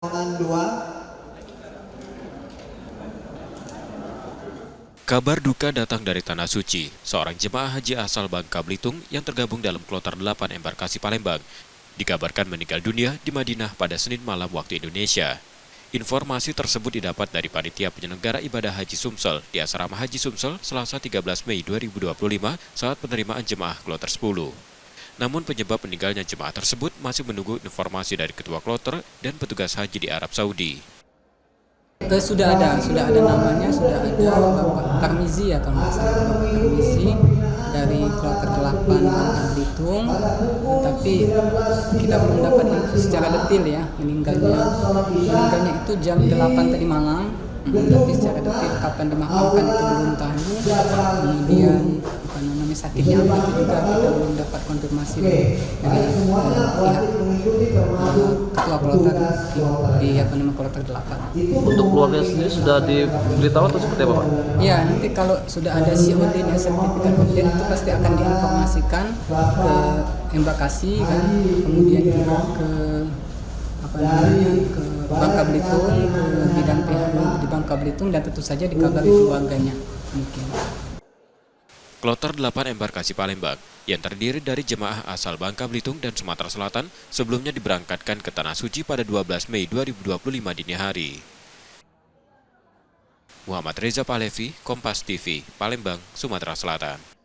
Dua. Kabar duka datang dari Tanah Suci, seorang jemaah haji asal Bangka Belitung yang tergabung dalam kloter 8 embarkasi Palembang, dikabarkan meninggal dunia di Madinah pada Senin malam waktu Indonesia. Informasi tersebut didapat dari Panitia Penyelenggara Ibadah Haji Sumsel di Asrama Haji Sumsel Selasa 13 Mei 2025 saat penerimaan jemaah kloter 10. Namun penyebab meninggalnya jemaah tersebut masih menunggu informasi dari Ketua Kloter dan petugas haji di Arab Saudi. Sudah ada namanya, sudah ada Bapak Tarmizi ya kalau nggak salah, Bapak Tarmizi dari kloter 8 Bangka Belitung, tapi kita belum dapat info secara detail ya meninggalnya itu jam 8 tadi malam, tapi secara detail kapan dimakamkan itu belum tahu. Kemudian sakitnya apa itu juga kita belum dapat konfirmasi dari pihak ketua kloter di kloter 8. Untuk keluarga sendiri sudah diberitahu atau seperti apa, Pak? Ya, nanti kalau sudah ada COD ya, sertifikat OD itu pasti akan diinformasikan ke embarkasi kan, kemudian juga ke ke Bangka Belitung, ke bidang pihak di Bangka Belitung, dan tentu saja dikabari keluarganya mungkin. Kloter 8 embarkasi Palembang yang terdiri dari jemaah asal Bangka Belitung dan Sumatera Selatan sebelumnya diberangkatkan ke Tanah Suci pada 12 Mei 2025 dini hari. Muhammad Reza Pahlevi, Kompas TV, Palembang, Sumatera Selatan.